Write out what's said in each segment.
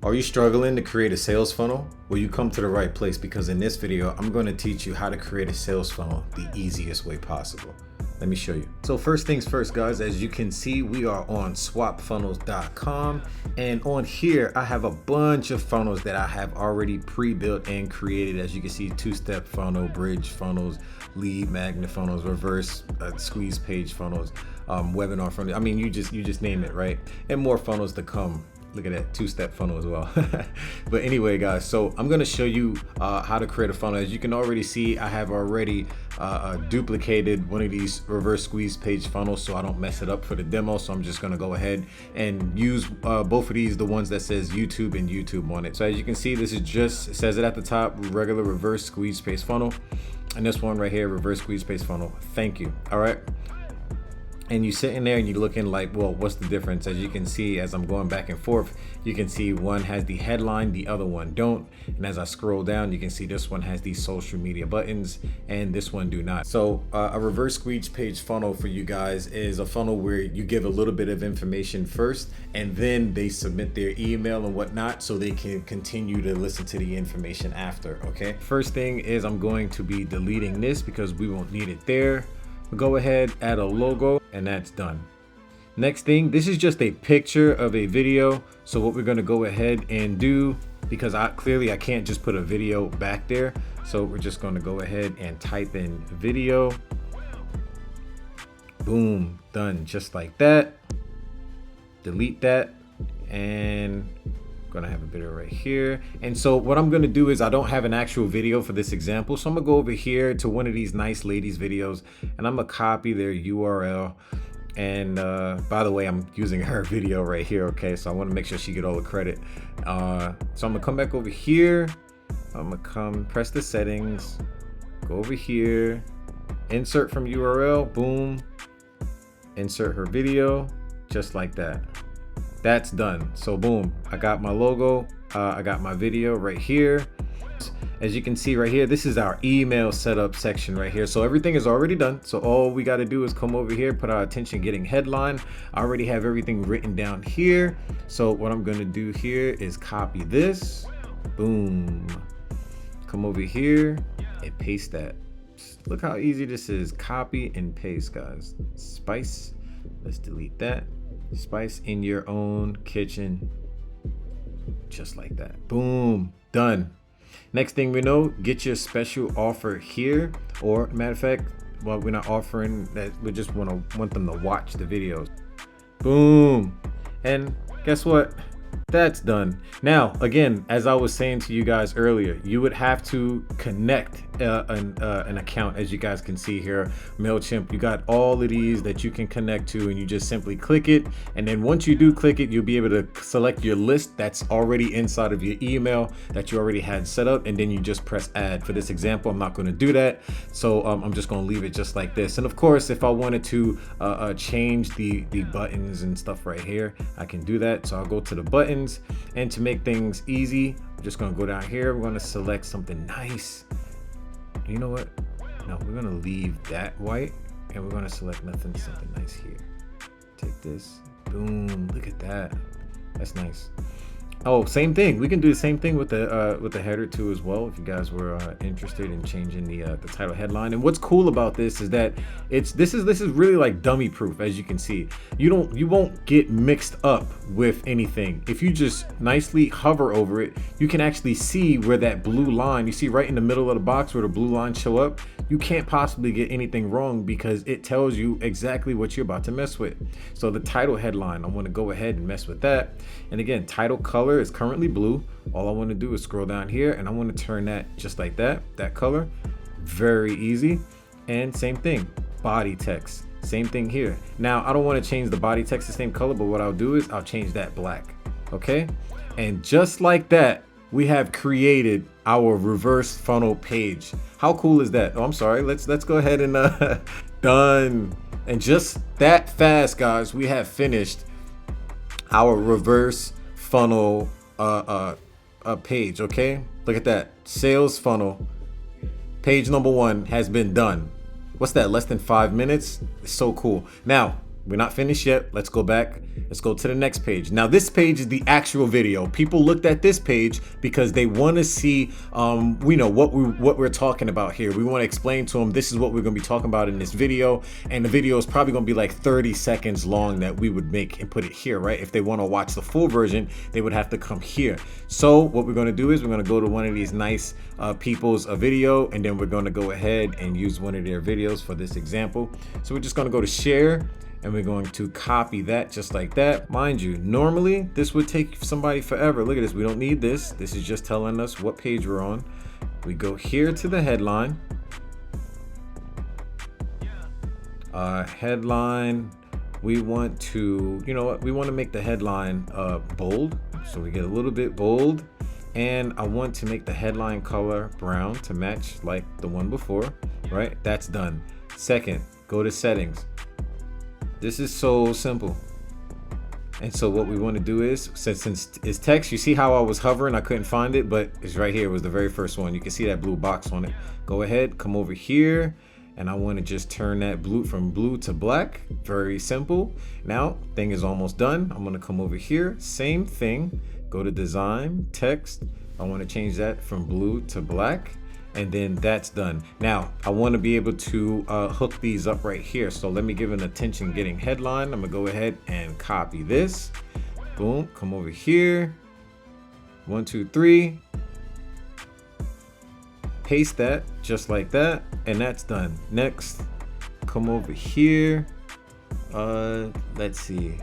Are you struggling to create a sales funnel? Well, you come to the right place, because in this video, I'm going to teach you how to create a sales funnel the easiest way possible. Let me show you. So first things first, guys, as you can see, we are on SWAPFUNNELS.com, and on here, I have a bunch of funnels that I have already pre-built and created. As you can see, two-step funnel, bridge funnels, lead magnet funnels, reverse squeeze page funnels, webinar funnels. I mean, you just name it, right? And more funnels to come. Look at that two-step funnel as well. But anyway, guys, so I'm going to show you how to create a funnel. As you can already see, I have already duplicated one of these reverse squeeze page funnels so I don't mess it up for the demo. So I'm just going to go ahead and use both of these, the ones that says YouTube and YouTube on it. So as you can see, this is just, it says it at the top, regular reverse squeeze page funnel. And this one right here, reverse squeeze page funnel. Thank you. All right. And you sitting there and you're looking like, well, what's the difference? As you can see, as I'm going back and forth, you can see one has the headline, the other one don't. And as I scroll down, you can see this one has these social media buttons and this one do not. So a reverse squeeze page funnel for you guys is a funnel where you give a little bit of information first and then they submit their email and whatnot so they can continue to listen to the information after. Okay, first thing is I'm going to be deleting this because we won't need it there. Go ahead, add a logo, and that's done. Next thing, this is just a picture of a video. So what we're going to go ahead and do, because I can't just put a video back there. So we're just going to go ahead and type in video. Boom, done, just like that. Delete that, and gonna have a video right here. And so what I'm gonna do is, I don't have an actual video for this example, so I'm gonna go over here to one of these nice ladies videos and I'm gonna copy their URL. And by the way, I'm using her video right here. Okay, so I want to make sure she get all the credit. So I'm gonna come back over here. I'm gonna press the settings, go over here, insert from URL, boom, insert her video, just like that. That's done. So boom, I got my logo, I got my video right here. As you can see right here, this is our email setup section right here. So everything is already done. So all we got to do is come over here, put our attention getting headline. I already have everything written down here. So what I'm going to do here is copy this, boom, come over here and paste that. Look how easy this is. Copy and paste, guys. Spice, let's delete that. Spice in your own kitchen, just like that. Boom, done. Next thing we know, get your special offer here, or matter of fact, well, we're not offering that, we just want them to watch the videos. Boom, and guess what? That's done. Now, again, as I was saying to you guys earlier, you would have to connect an account. As you guys can see here, MailChimp, you got all of these that you can connect to, and you just simply click it. And then once you do click it, you'll be able to select your list that's already inside of your email that you already had set up. And then you just press add. For this example, I'm not going to do that. So I'm just going to leave it just like this. And of course, if I wanted to change the buttons and stuff right here, I can do that. So I'll go to the buttons. And to make things easy, I'm just gonna go down here. We're gonna select something nice. You know what? No, we're gonna leave that white and we're gonna select something nice here. Take this, boom, look at that. That's nice. Oh, same thing. We can do the same thing with the header too as well, if you guys were interested in changing the title headline. And what's cool about this is that this is really like dummy proof. As you can see, you won't get mixed up with anything. If you just nicely hover over it, you can actually see where that blue line, you see right in the middle of the box where the blue lines show up. You can't possibly get anything wrong because it tells you exactly what you're about to mess with. So the title headline, I want to go ahead and mess with that. And again, title color is currently blue. All I want to do is scroll down here and I want to turn that just like that color. Very easy. And same thing, body text, same thing here. Now I don't want to change the body text the same color, but what I'll do is I'll change that black. Okay, and just like that, we have created our reverse funnel page. How cool is that? Oh, I'm sorry, let's go ahead and done. And just that fast, guys, we have finished our reverse funnel page. Okay, look at that. Sales funnel page number 1 has been done. What's that, less than 5 minutes? It's so cool. Now We're not finished yet. Let's go back. Let's go to the next page. Now this page is the actual video. People looked at this page because they want to see, what we're talking about here. We want to explain to them this is what we're going to be talking about in this video, and the video is probably going to be like 30 seconds long that we would make and put it here, right? If they want to watch the full version, they would have to come here. So what we're going to do is we're going to go to one of these nice people's video, and then we're going to go ahead and use one of their videos for this example. So we're just going to go to share, and we're going to copy that just like that. Mind you, normally this would take somebody forever. Look at this. We don't need this. This is just telling us what page we're on. We go here to the headline. Headline. We want to, we want to make the headline bold. So we get a little bit bold. And I want to make the headline color brown to match like the one before, right? That's done. Second, go to settings. This is so simple. And so what we want to do is, since it's text, you see how I was hovering, I couldn't find it, but it's right here. It was the very first one. You can see that blue box on it. Go ahead, come over here, and I want to just turn that blue from blue to black. Very simple. Now, thing is almost done. I'm going to come over here, same thing, go to design, text. I want to change that from blue to black. And then that's done. Now I want to be able to hook these up right here. So let me give an attention getting headline. I'm gonna go ahead and copy this. Boom, come over here. 1, 2, 3. Paste that just like that, and that's done. Next, come over here. Let's see.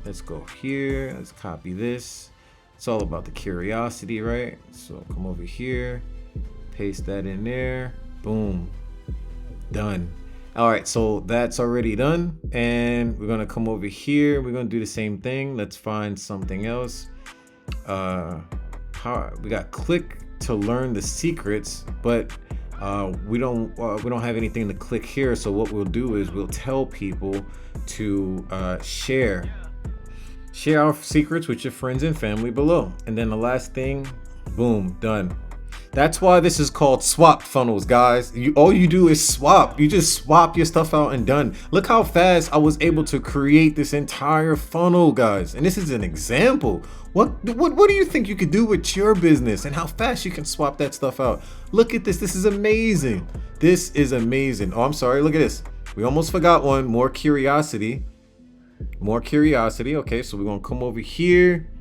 Let's go here. Let's copy this. It's all about the curiosity, right? So come over here. Paste that in there. Boom. Done. All right, so that's already done. And we're gonna come over here. We're gonna do the same thing. Let's find something else. We got click to learn the secrets, but we don't have anything to click here. So what we'll do is we'll tell people to share our secrets with your friends and family below. And then the last thing, boom, done. That's why this is called swap funnels, guys. All you do is swap. You just swap your stuff out and done. Look how fast I was able to create this entire funnel, guys. And this is an example. What do you think you could do with your business and how fast you can swap that stuff out? Look at this. This is amazing. This is amazing. Oh, I'm sorry. Look at this. We almost forgot one. More curiosity. More curiosity. Okay, so we're going to come over here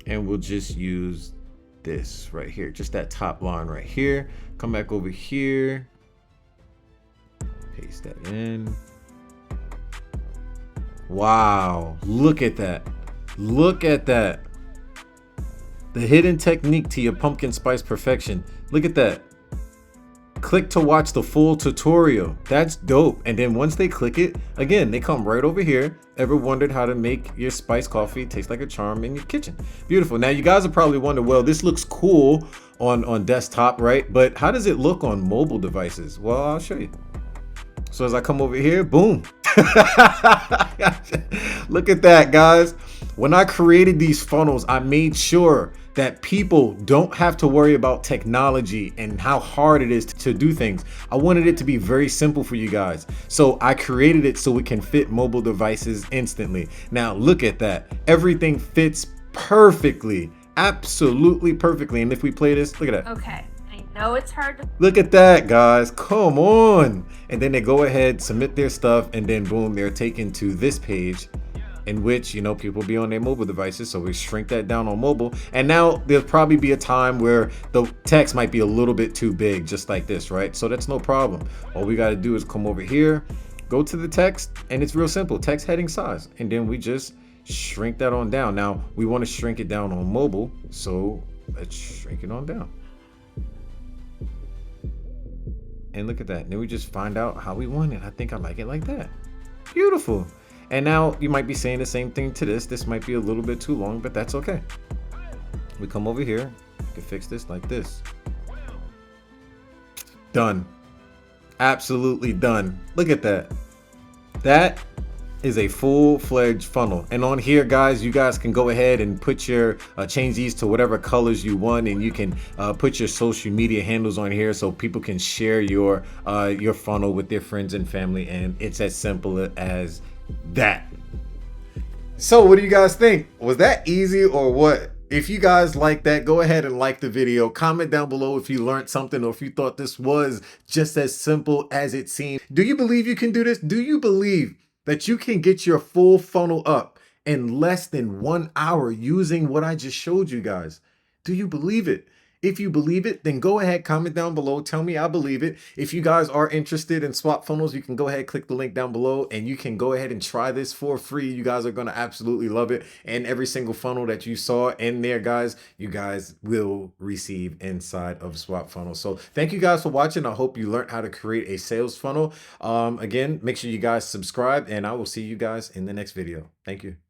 and we'll just use this right here, just that top line right here. Come back over here, paste that in. Wow, look at that. Look at that. The hidden technique to your pumpkin spice perfection. Look at that. Click to watch the full tutorial. That's dope. And then once they click it, again, they come right over here. Ever wondered how to make your spiced coffee taste like a charm in your kitchen? Beautiful. Now you guys are probably wondering, well, this looks cool on desktop, right? But how does it look on mobile devices? Well, I'll show you. So as I come over here, boom. Look at that, guys. When I created these funnels, I made sure that people don't have to worry about technology and how hard it is to do things. I wanted it to be very simple for you guys. So I created it so it can fit mobile devices instantly. Now look at that. Everything fits perfectly, absolutely perfectly. And if we play this, look at that. Okay, I know it's hard to... Look at that, guys, come on. And then they go ahead, submit their stuff, and then boom, they're taken to this page in which, people be on their mobile devices. So we shrink that down on mobile. And now there'll probably be a time where the text might be a little bit too big, just like this, right? So that's no problem. All we got to do is come over here, go to the text, and it's real simple, text heading size. And then we just shrink that on down. Now we want to shrink it down on mobile. So let's shrink it on down. And look at that. Then we just find out how we want it. I think I like it like that. Beautiful. And now you might be saying the same thing to this. This might be a little bit too long, but that's okay. We come over here. We can fix this like this. Done. Absolutely done. Look at that. That is a full-fledged funnel. And on here, guys, you guys can go ahead and put your change these to whatever colors you want, and you can put your social media handles on here so people can share your funnel with their friends and family. And it's as simple as that. So what do you guys think? Was that easy or what? If you guys like that, go ahead and like the video. Comment down below if you learned something or if you thought this was just as simple as it seemed. Do you believe you can do this? Do you believe that you can get your full funnel up in less than 1 hour using what I just showed you guys? Do you believe it? If you believe it, then go ahead, comment down below. Tell me I believe it. If you guys are interested in swap funnels, you can go ahead, click the link down below, and you can go ahead and try this for free. You guys are going to absolutely love it. And every single funnel that you saw in there, guys, you guys will receive inside of Swap Funnels. So thank you guys for watching. I hope you learned how to create a sales funnel. Again, make sure you guys subscribe, and I will see you guys in the next video. Thank you.